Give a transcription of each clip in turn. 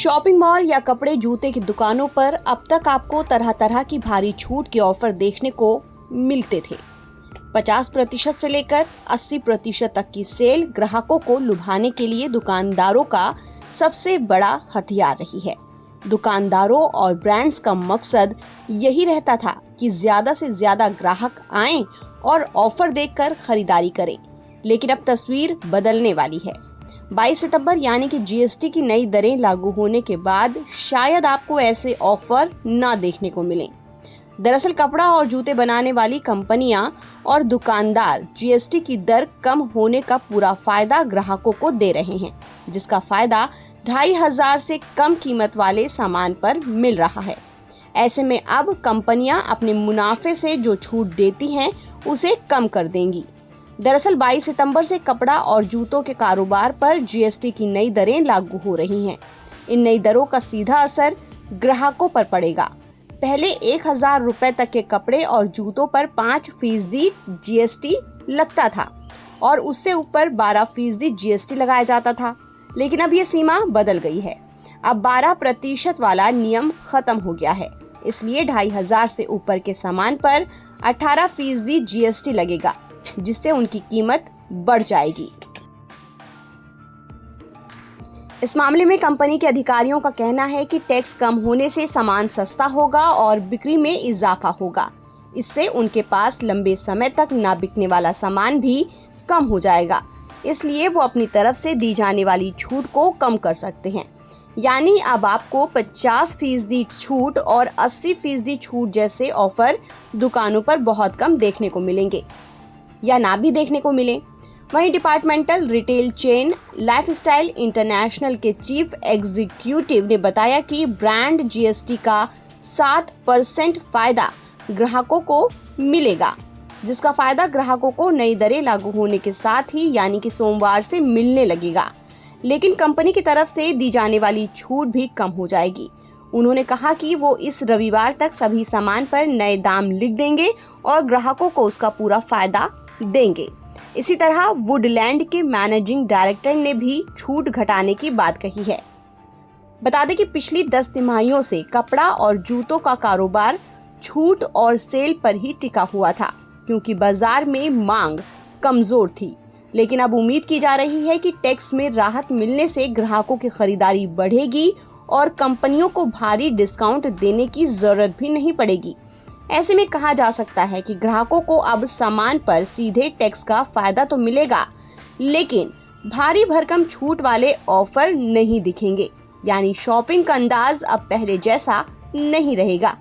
Shopping mall या कपड़े जूते की दुकानों पर अब तक आपको तरह तरह की भारी छूट के ऑफर देखने को मिलते थे। 50% से लेकर 80% तक की सेल ग्राहकों को लुभाने के लिए दुकानदारों का सबसे बड़ा हथियार रही है। दुकानदारों और ब्रांड्स का मकसद यही रहता था कि ज्यादा से ज्यादा ग्राहक आएं और ऑफर देखकर खरीदारी करें। लेकिन अब तस्वीर बदलने वाली है। 22 सितंबर यानी कि जीएसटी की नई दरें लागू होने के बाद शायद आपको ऐसे ऑफर ना देखने को मिलें। दरअसल कपड़ा और जूते बनाने वाली कंपनियां और दुकानदार जीएसटी की दर कम होने का पूरा फायदा ग्राहकों को दे रहे हैं, जिसका फायदा 2500 से कम कीमत वाले सामान पर मिल रहा है। ऐसे में अब कंपनियां अपने मुनाफे से जो छूट देती हैं उसे कम कर देंगी। दरअसल 22 सितंबर से कपड़ा और जूतों के कारोबार पर जीएसटी की नई दरें लागू हो रही हैं। इन नई दरों का सीधा असर ग्राहकों पर पड़ेगा। पहले 1000 रुपए तक के कपड़े और जूतों पर 5% जीएसटी लगता था और उससे ऊपर 12% जीएसटी लगाया जाता था। लेकिन अब ये सीमा बदल गई है। अब 12% वाला नियम खत्म हो गया है। इसलिए 2500 से ऊपर के सामान पर 18% जीएसटी लगेगा, जिससे उनकी कीमत बढ़ जाएगी। इस मामले में कंपनी के अधिकारियों का कहना है कि टैक्स कम होने से सामान सस्ता होगा और बिक्री में इजाफा होगा। इससे उनके पास लंबे समय तक ना बिकने वाला सामान भी कम हो जाएगा। इसलिए वो अपनी तरफ से दी जाने वाली छूट को कम कर सकते हैं। यानी अब आपको 50% छूट और 80% छूट जैसे ऑफर दुकानों पर बहुत कम देखने को मिलेंगे या ना भी देखने को मिले। वहीं departmental retail chain lifestyle international के चीफ एग्जीक्यूटिव ने बताया कि ब्रांड जीएसटी का 7% फायदा ग्राहकों को मिलेगा, जिसका फायदा ग्राहकों को नई दरें लागू होने के साथ ही यानी कि सोमवार से मिलने लगेगा। लेकिन कंपनी की तरफ से दी जाने वाली छूट भी कम हो जाएगी। उन्होंने कहा कि वो इस रविवार तक सभी सामान पर नए दाम लिख देंगे और ग्राहकों को उसका पूरा फायदा देंगे। इसी तरह वुडलैंड के मैनेजिंग डायरेक्टर ने भी छूट घटाने की बात कही है। बता दें कि पिछली 10 तिमाहियों से कपड़ा और जूतों का कारोबार छूट और सेल पर ही टिका हुआ था, क्योंकि बाजार में मांग कमजोर थी। लेकिन अब उम्मीद की जा रही है कि टैक्स में राहत मिलने से ग्राहकों की खरीदारी बढ़ेगी और कंपनियों को भारी डिस्काउंट देने की जरूरत भी नहीं पड़ेगी। ऐसे में कहा जा सकता है कि ग्राहकों को अब सामान पर सीधे टैक्स का फायदा तो मिलेगा, लेकिन भारी भरकम छूट वाले ऑफर नहीं दिखेंगे। यानी शॉपिंग का अंदाज अब पहले जैसा नहीं रहेगा।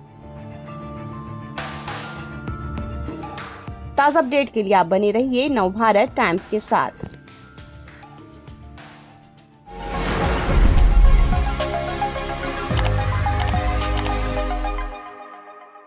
ताज़ा अपडेट के लिए आप बने रहिए नवभारत टाइम्स के साथ।